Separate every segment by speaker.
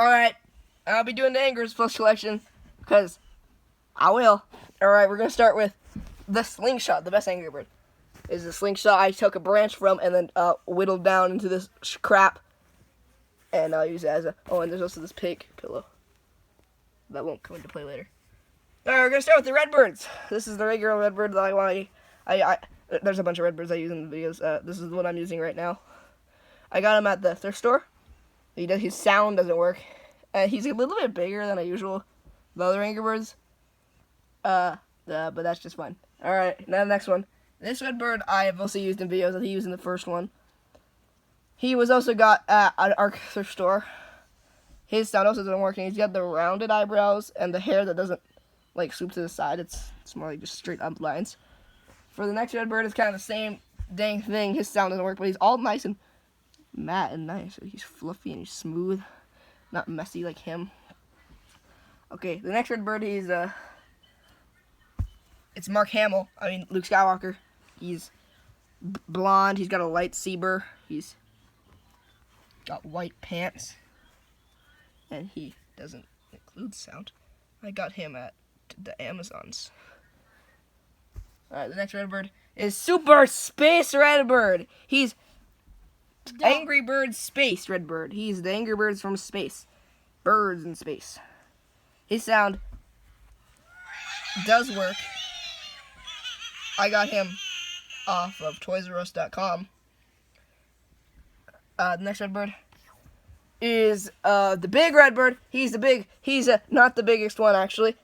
Speaker 1: Alright, I'll be doing the Angers Plus collection, because I will. Alright, we're going to start with the slingshot, the best Angry Bird. Is the slingshot I took a branch from and then whittled down into this crap. And I'll use it as a... Oh, and there's also this pig pillow. That won't come into play later. Alright, we're going to start with the Redbirds. This is the regular Redbird that I want. There's a bunch of Redbirds I use in the videos. This is what I'm using right now. I got him at the thrift store. His sound doesn't work. He's a little bit bigger than the other Angry Birds. But that's just fine. Alright, now the next one. This Redbird I have also used in videos that he used in the first one. He was also got at our thrift store. His sound also doesn't work, and he's got the rounded eyebrows and the hair that doesn't like swoop to the side. It's more like just straight up lines. For the next Redbird, it's kind of the same dang thing. His sound doesn't work, but he's all nice and matte and nice. He's fluffy and he's smooth, not messy like him. Okay, the next Redbird, it's Mark Hamill. I mean, Luke Skywalker. He's blonde. He's got a lightsaber. He's got white pants. And he doesn't include sound. I got him at the Amazons. Alright, the next Redbird is Super Space Redbird. He's Angry Birds Space Redbird. He's the Angry Birds from space. Birds in space. His sound does work. I got him off of toysrus.com. The next Redbird is the big Redbird. He's not the biggest one actually,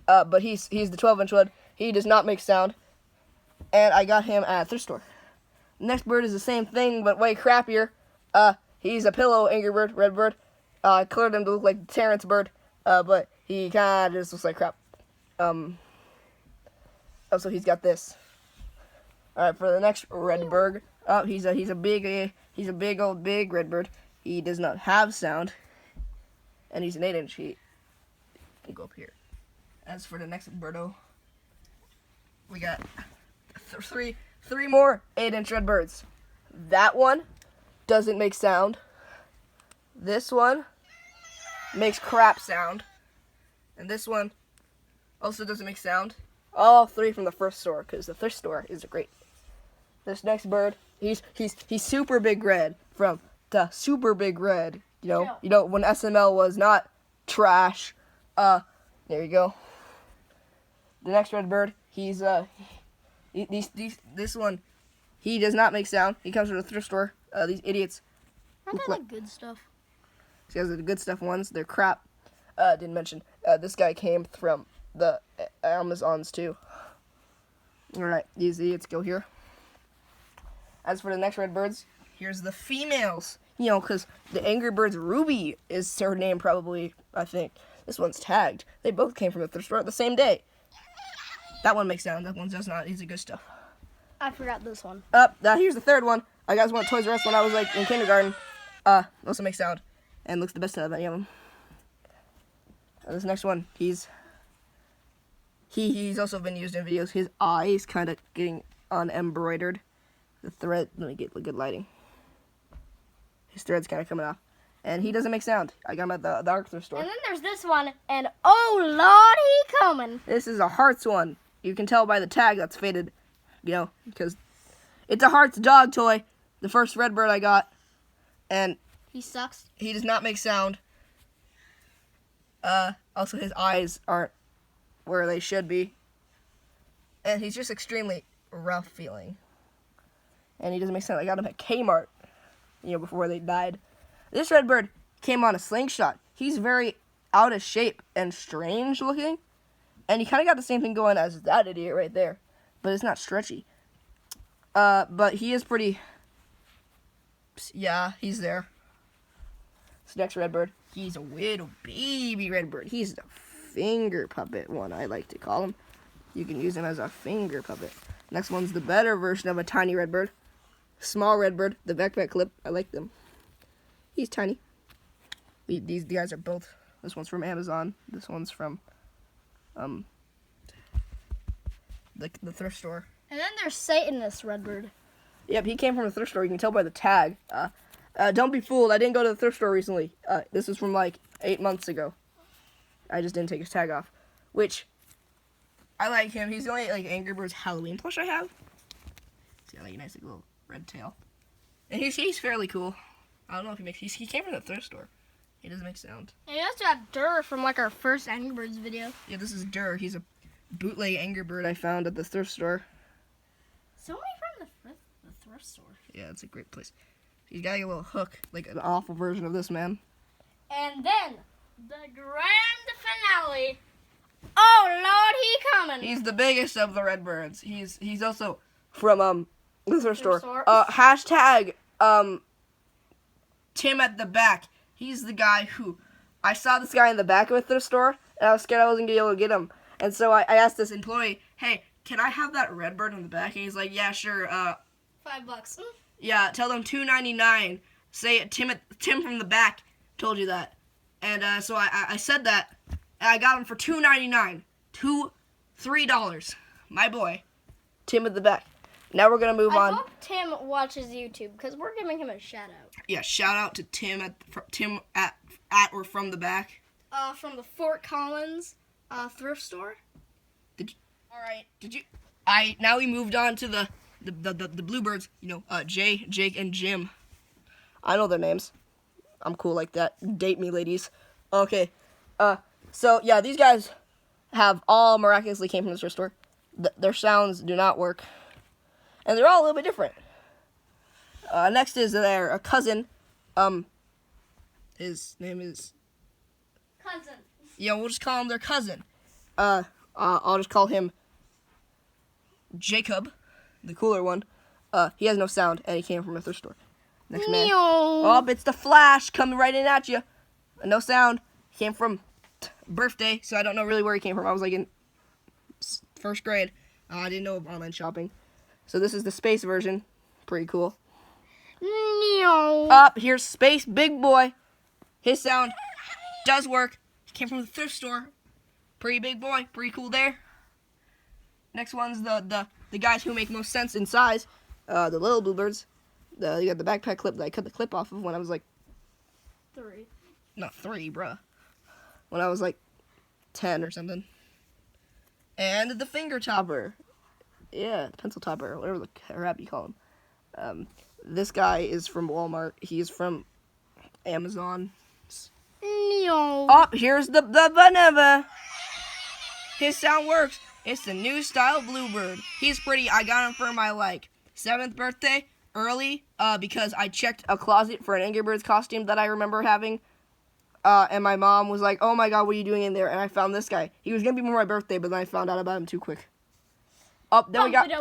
Speaker 1: but he's the 12-inch one. He does not make sound, and I got him at a thrift store. The next bird is the same thing but way crappier. He's a pillow Angry Bird, Redbird. I colored him to look like the Terrence bird, but he kind of just looks like crap. Also, he's got this. All right, for the next Redbird, he's a big old Redbird. He does not have sound, and he's an 8-inch. He can go up here. As for the next birdo, we got three more 8-inch Redbirds. That one doesn't make sound. This one makes crap sound, and this one also doesn't make sound. All three from the first store, because the thrift store is great. This next bird, he's Super Big Red from the Super Big Red. You know when SML was not trash. There you go. The next Redbird, he's this one, he does not make sound. He comes from the thrift store. These idiots.
Speaker 2: Aren't they like good stuff?
Speaker 1: These are the good stuff ones. They're crap. Didn't mention. This guy came from the Amazons too. Alright, these idiots go here. As for the next Redbirds, here's the females. You know, because the Angry Birds Ruby is her name probably, I think. This one's tagged. They both came from the thrift store the same day. That one makes sound. That one does not. These are good stuff.
Speaker 2: I forgot this one.
Speaker 1: Here's the third one. I got this one at Toys R Us when I was like in kindergarten. Also makes sound and looks the best out of any of them. This next one, he's also been used in videos. His eye is kind of getting unembroidered. The thread, let me get good lighting. His thread's kind of coming off, and he doesn't make sound. I got him at the art thrift store.
Speaker 2: And then there's this one, and oh Lord, he coming.
Speaker 1: This is a Hearts one. You can tell by the tag that's faded, because it's a Hearts dog toy. The first Redbird I got, and
Speaker 2: he sucks.
Speaker 1: He does not make sound. Also, his eyes aren't where they should be, and he's just extremely rough feeling. And he doesn't make sound. I got him at Kmart, before they died. This Redbird came on a slingshot. He's very out of shape and strange looking, and he kind of got the same thing going as that idiot right there, but it's not stretchy. But he is pretty. Yeah, he's there. This next Redbird, he's a little baby Redbird. He's the finger puppet one, I like to call him. You can use him as a finger puppet. Next one's the better version of a tiny Redbird. Small Redbird, the backpack clip. I like them. He's tiny. These guys are both. This one's from Amazon. This one's from the thrift store.
Speaker 2: And then there's Satan, this Redbird.
Speaker 1: Yep, he came from the thrift store. You can tell by the tag. Don't be fooled. I didn't go to the thrift store recently. This was from like 8 months ago. I just didn't take his tag off. Which, I like him. He's the only like Angry Birds Halloween plush I have. He's got like a nice like, little red tail. And he's fairly cool. I don't know if he came from the thrift store. He doesn't make sound.
Speaker 2: And he also had Durr from like our first Angry Birds video.
Speaker 1: Yeah, this is Durr. He's a bootleg Angry Bird I found at the thrift store.
Speaker 2: Somebody from the thrift store.
Speaker 1: Yeah, it's a great place. He's got like, a little hook, like an awful version of this man.
Speaker 2: And then the grand finale. Oh Lord, he coming.
Speaker 1: He's the biggest of the Redbirds. He's also from the thrift store. Hashtag Tim at the back. He's the guy who I saw this guy in the back of a thrift store, and I was scared I wasn't gonna be able to get him. And so I asked this employee, "Hey, can I have that Redbird in the back?" And he's like, "Yeah, sure.
Speaker 2: $5.
Speaker 1: Yeah, tell them $2.99. Say Tim from the back told you that." And so I said that, and I got him for $2.99. $3. My boy, Tim at the back. Now we're gonna move on.
Speaker 2: I hope Tim watches YouTube because we're giving him a shout out.
Speaker 1: Yeah, shout out to Tim at or from the back.
Speaker 2: From the Fort Collins thrift store.
Speaker 1: All right. Now we moved on to the Bluebirds. You know, Jake, and Jim. I know their names. I'm cool like that. Date me, ladies. Okay. So yeah, these guys have all miraculously came from the thrift store. Their sounds do not work, and they're all a little bit different. Next is their cousin. His name is.
Speaker 2: Cousin.
Speaker 1: Yeah, we'll just call him their cousin. I'll just call him Jacob, the cooler one. He has no sound, and he came from a thrift store. Next man. Oh, it's the Flash coming right in at you. No sound. He came from birthday, so I don't know really where he came from. I was like in first grade. I didn't know online shopping. So this is the space version. Pretty cool. Up here's Space Big Boy. His sound does work. He came from the thrift store. Pretty big boy. Pretty cool there. Next one's the guys who make most sense in size. The little Bluebirds. You got the backpack clip that I cut the clip off of when I was like
Speaker 2: 3.
Speaker 1: Not 3, bruh. When I was like 10 or something. And the finger topper. Yeah, pencil topper, or whatever the crap you call him. This guy is from Walmart. He's from Amazon. Oh, here's the banana. His sound works. It's the new style Bluebird. He's pretty. I got him for my like 7th birthday early because I checked a closet for an Angry Birds costume that I remember having. And my mom was like, "Oh my God, what are you doing in there?" And I found this guy. He was gonna be for my birthday, but then I found out about him too quick. Oh, then we got.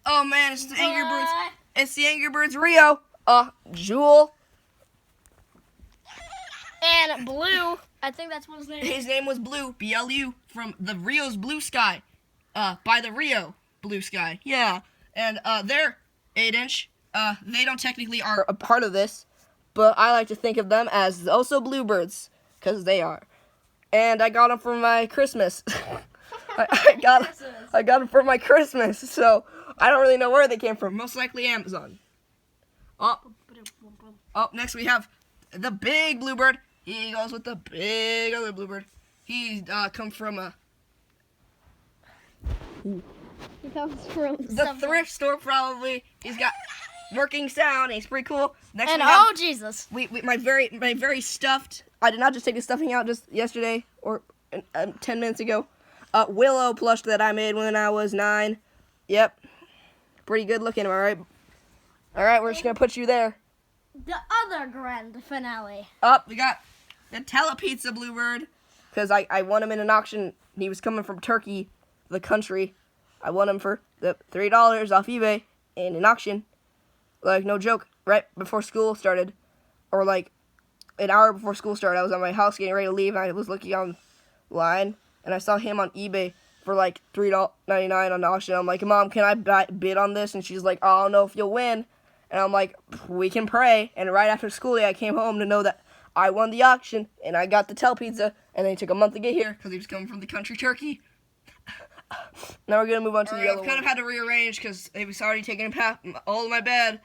Speaker 1: Oh man, it's the Angry Birds. It's the Angry Birds Rio. Jewel.
Speaker 2: And Blue. I think that's what his name is.
Speaker 1: His name was Blue, BLU, from the Rio's Blue Sky. By the Rio Blue Sky. Yeah. And they're 8-inch. They don't technically are a part of this, but I like to think of them as also Bluebirds, because they are. And I got them for my Christmas. I got them for my Christmas, so I don't really know where they came from. Most likely Amazon. Oh, next we have the big Bluebird. He goes with the big other Bluebird. He comes from
Speaker 2: He comes from
Speaker 1: the thrift store, probably. He's got working sound. He's pretty cool. Next
Speaker 2: and
Speaker 1: we have,
Speaker 2: oh Jesus!
Speaker 1: my very stuffed. I did not just take the stuffing out just yesterday or 10 minutes ago. Willow plush that I made when I was 9. Yep, pretty good looking. Am I right? All right, we're just gonna put you there.
Speaker 2: The other grand finale.
Speaker 1: We got the Telepizza Bluebird, because I won him in an auction. He was coming from Turkey, the country. I won him for the $3 off eBay in an auction. Like, no joke, right before school started, or like an hour before school started. I was at my house getting ready to leave, and I was looking online, and I saw him on eBay for like $3.99 on the auction. I'm like, "Mom, can I bid on this?" And she's like, "I don't know if you'll win." And I'm like, "We can pray." And right after school day, I came home to know that I won the auction, and I got the Telepizza, and then it took a month to get here because he was coming from the country Turkey. Now we're going to move on to the other one. I've kind of had to rearrange because it was already taking all of my bed.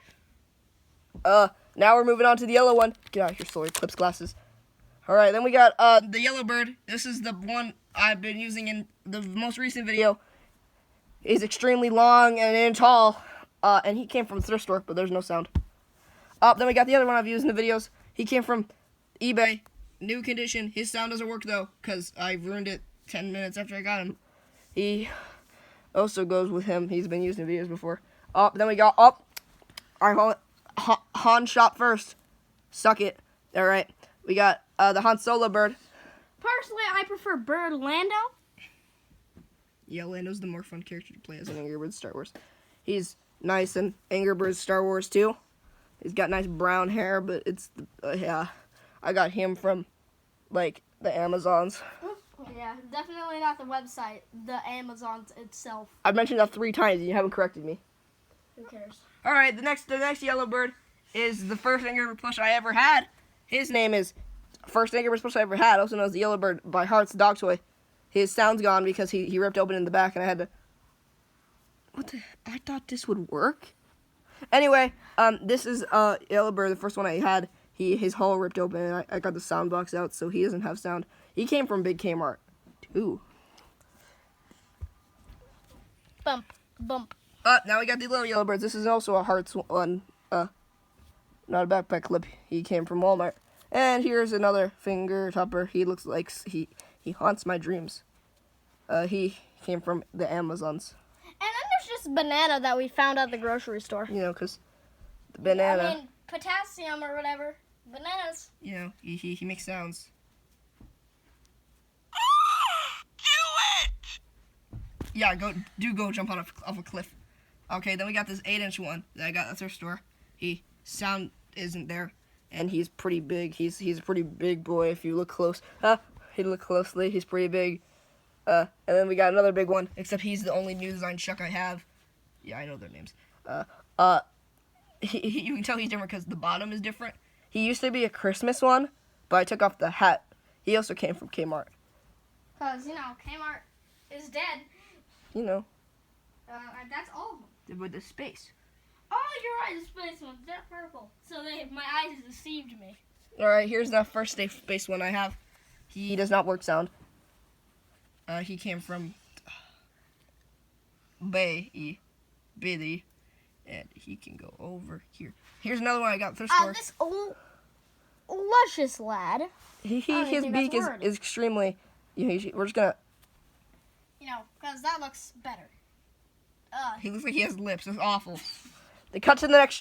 Speaker 1: Now we're moving on to the yellow one. Get out of here, solar eclipse glasses. All right, then we got the yellow bird. This is the one I've been using in the most recent video. He's extremely long and tall, and he came from a thrift store, but there's no sound. Then we got the other one I've used in the videos. He came from eBay, new condition. His sound doesn't work though, because I ruined it 10 minutes after I got him. He also goes with him. He's been used in videos before. Then we got our Han shop first. Suck it. All right. We got the Han Solo bird.
Speaker 2: Personally, I prefer Bird Lando.
Speaker 1: Yeah, Lando's the more fun character to play as in Angry Birds Star Wars. He's nice in Angry Birds Star Wars too. He's got nice brown hair, but it's yeah. I got him from like the Amazons.
Speaker 2: Yeah, definitely not the website. The Amazon itself.
Speaker 1: I've mentioned that 3 times and you haven't corrected me.
Speaker 2: Who cares?
Speaker 1: All right, the next yellow bird is the first Angry Bird plush I ever had. His name is first Angry Bird plush I ever had, also known as the Yellow Bird by Heart's dog toy. His sound's gone because he ripped open in the back and I had to. What the? I thought this would work. Anyway, this is Yellow Bird, the first one I had. His hull ripped open and I got the sound box out, so he doesn't have sound. He came from Big Kmart, too.
Speaker 2: Bump, bump.
Speaker 1: Now we got the little yellow birds. This is also a Hearts one. Not a backpack clip. He came from Walmart. And here's another finger topper. He looks like he haunts my dreams. He came from the Amazons.
Speaker 2: And then there's just banana that we found at the grocery store.
Speaker 1: You know, because the banana.
Speaker 2: I mean, potassium or whatever. Bananas.
Speaker 1: You know, he makes sounds. Yeah, go jump off a cliff. Okay, then we got this 8-inch one that I got at their store. Sound isn't there, and he's pretty big. He's a pretty big boy if you look close. He look closely. He's pretty big. And then we got another big one, except he's the only new design Chuck I have. Yeah, I know their names. You can tell he's different because the bottom is different. He used to be a Christmas one, but I took off the hat. He also came from Kmart.
Speaker 2: Because, Kmart is dead.
Speaker 1: You know.
Speaker 2: That's all of them.
Speaker 1: With the space.
Speaker 2: Oh, you're right, the space ones. They're purple. So my eyes deceived me.
Speaker 1: Alright, here's the first space one I have. He does not work sound. He came from Biddy, and he can go over here. Here's another one I got thrift store.
Speaker 2: This luscious lad.
Speaker 1: His beak is extremely. We're just gonna.
Speaker 2: Because that looks better.
Speaker 1: He looks like he has lips. It's awful. They cut to the next